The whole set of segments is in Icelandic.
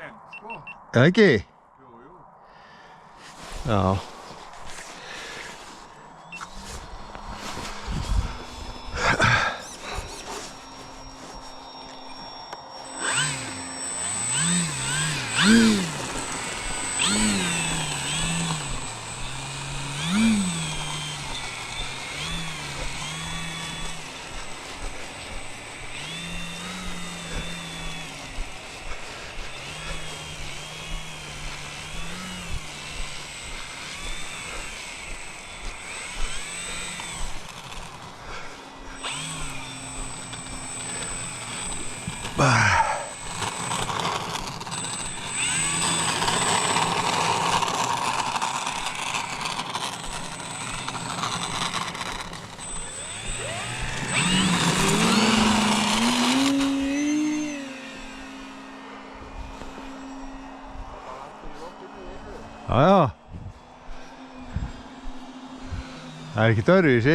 en, sko. Eða ekki? Jú, jú. Já. Já. Það ekkert öðruvísi.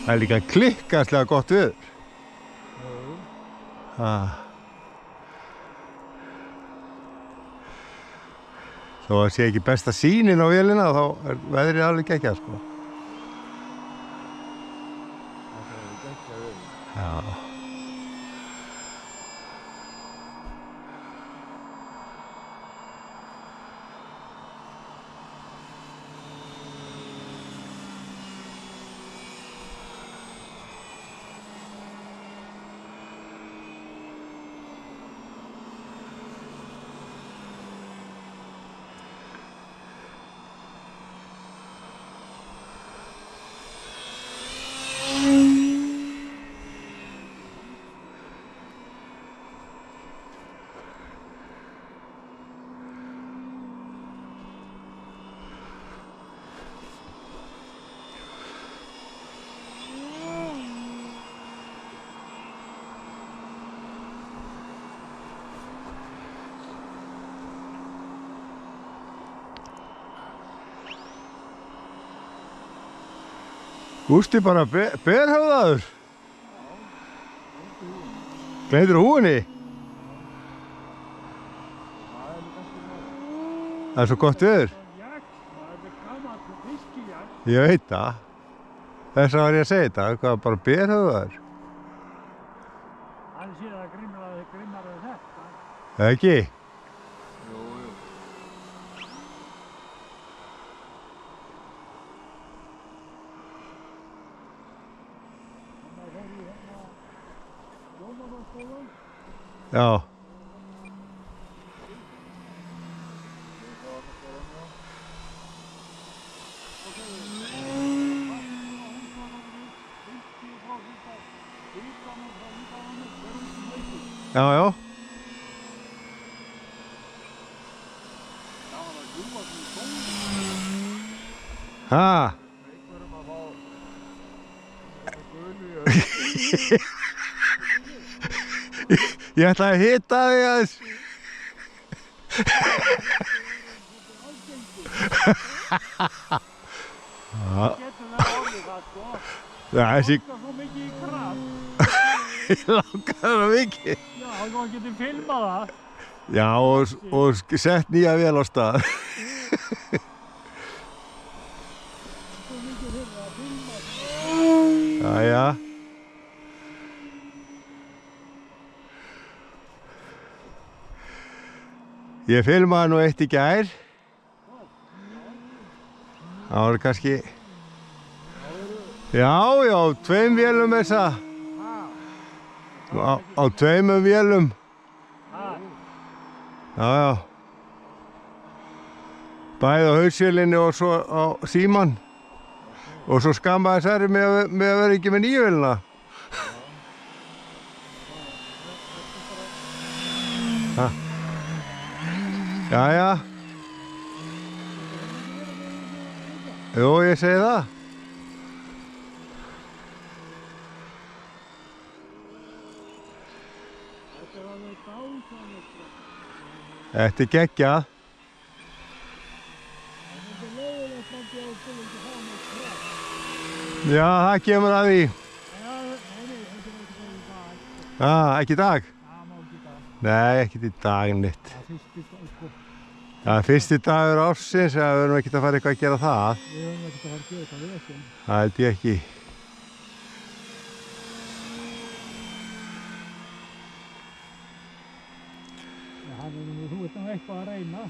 Það líka klikkaslega gott veður. Þó að sé ekki besta sýnin á vélina, þá veðrið alveg geggjað, sko. Já. Gústi bara berhöfðaður. Gleymdirðu húfunni? Það er svo gott veður. Ég veit það. Þess að var ég að segja þetta. Hvað, bara berhöfðaður? Hann sé það grimmar en þetta. Eða ekki? Já. Já, já. Ha. Ég ætla að hita þig aðeins. Þessi Ég langar það mikið. Já, þá getur filmað það. Já, og sett nýja vél á stað. Jæja. Ég filmaði nú eitt í gær. Það var kannski... Já, 2 vélum þessa. Á 2 vélum. Já. Bæði á hausvélinni og svo á síman. Og svo skammaði þessari með að vera ekki með nýju vélina. Jæja. Jú, ég segi það. Þetta er geggjað. Já, það kemur að því. Ekki í dag? Nei, ekkert í dag neitt. Það fyrst sko. Það er fyrsti dagur ársins, við verðum ekkert að fara eitthvað að gera það. Við höfum ekkert að fara að gera eitthvað við þessu. Það held ég ekki. Þú ert nú eitthvað að reyna.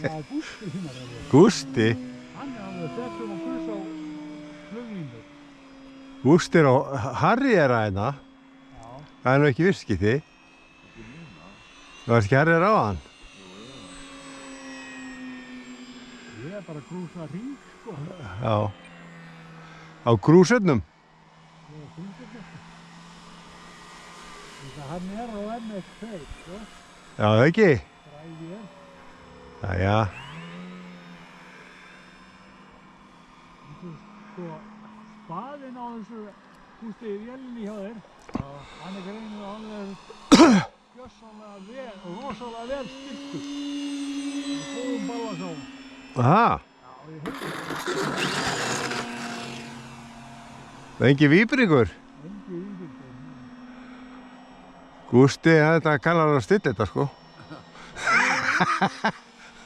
Já, Gústi hinnar er það. Gústi? Hann er alveg þessum og guðs á fluglínur. Gústi og Harry er að hérna. Já. Það er nú ekki viðskipti. Það var ekki Harry á hann. Ég er bara að grúsa hring, sko. Já. Á grúsöfnum? Ég er grúsöfnum. Hann er á MS2, sko. Já, það ekki? Dræði ég. Jæja. Sko, spaðinn á þessu Gústi vélinni hjá þér, hann er greinilega alveg gjörsamlega vel og rosalega vel styrkur. Með góðum balans á hann. Aha. Já, ég hefði Það er engin víbringur. engi yfir. Gústi, þetta kallar hann að stilla þetta, sko.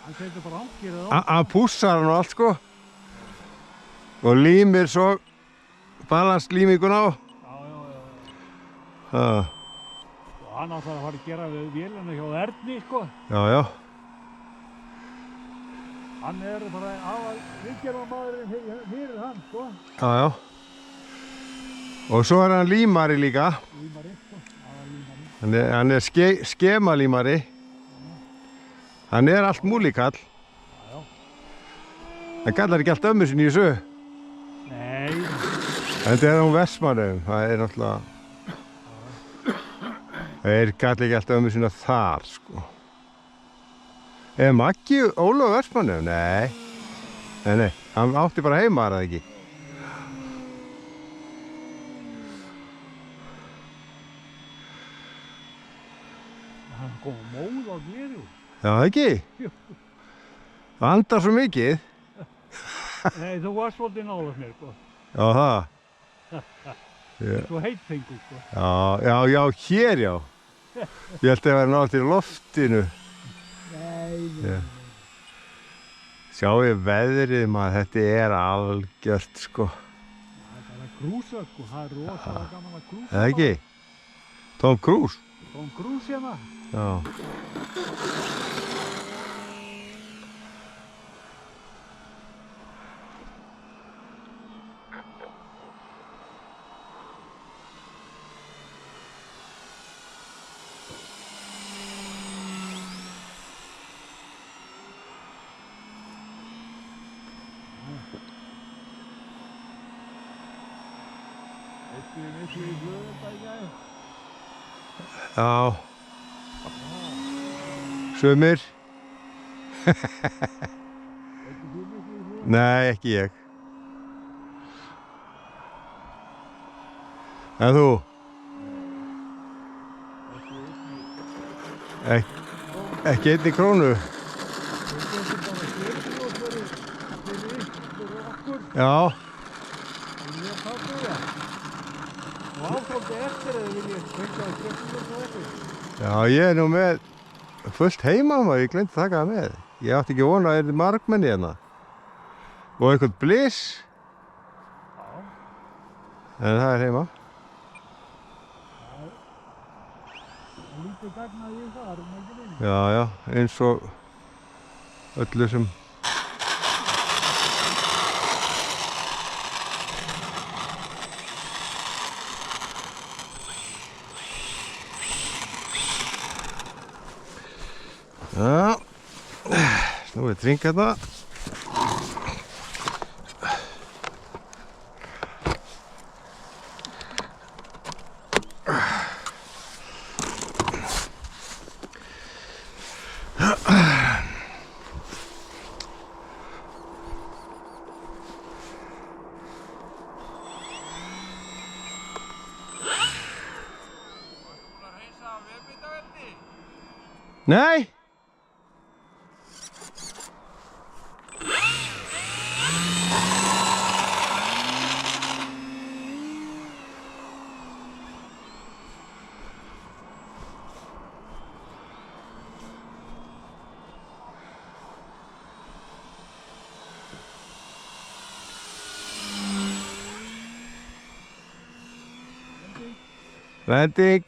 Hann setur bara ángirðið á. Hann pússar hann og allt, sko. Og límir svo balanslímingun á. Já. Og hann átti að fara að gera við vélina hjá Erni, sko. Já. Hann er bara aðal viðgerðarmaðurinn fyrir hann, sko. Já. Og svo er hann límari líka. Límari, sko. Aðal límari. Hann er skemalímari. Hann er allt múlíkall. Já. Hann kallar ekki allt ömmu sinni í þessu. Nei. Þetta er hún Vestmannaeyjum. Það er náttúrulega... Þeir kallar ekki allt ömmu sinni þar, sko. Er Maggi Ólafur Vestmannaeyjum? Nei. Hann átti bara heima, er það ekki? Hann kom móð á gleru. Já, það ekki? Það andar svo mikið. Nei, þú varst svolítið nálægt mér, sko. Já, það. Svo heitfengur, sko. Já, hér já. Ég held að það væri nátt í loftinu. Nei. Sjáu veðrið maður, þetta er algjört, sko. Það er bara að grúsa, sko. Það er rosalega gaman að grúsa. Það ekki? Tom Cruise? Tom Cruise hérna. Já. Þetta er miklu í blöðum það í gæði. Já. Sumir? Þetta er miklu í blöðum. Nei, ekki ég. En þú? Ekki einni krónu? Þetta er bara stjórnum fyrir okkur. Já. En ég takk það. Og áfóldi eftir að þið viljið fengja að stjórnum fyrir okkur. Já, ég er nú með fullt heima maður, ég gleymdi að taka það með. Ég átti ekki vona að það er margmenni hérna. Og eitthvað bliss. Já. En það er heima. Það lítið gagnaði í það, erum ekki neina. Já, eins og öllu sem... Já, nú er dringa þetta. Nei! Vending.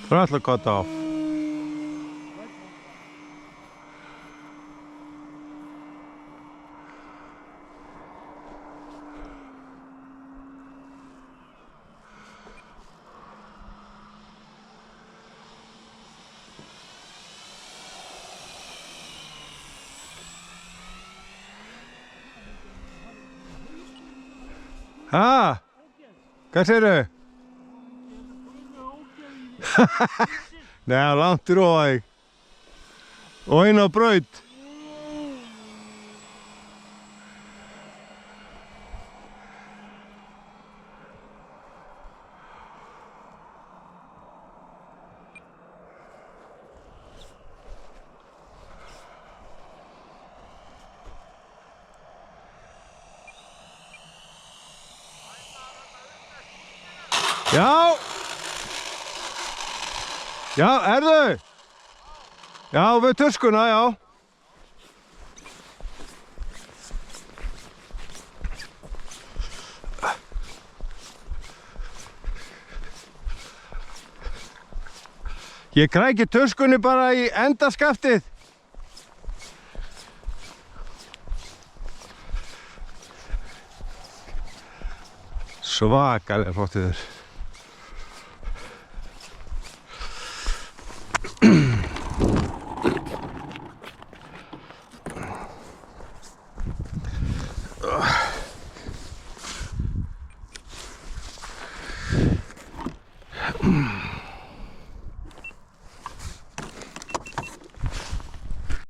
Tröllakot off. Ha? Hvað segirðu? Nei, langt í róaði. Og inn á braut. Já! Já, erðu? Já, við tuskuna, já. Ég kræki tuskunni bara í endaskaftið. Svakalega flottur.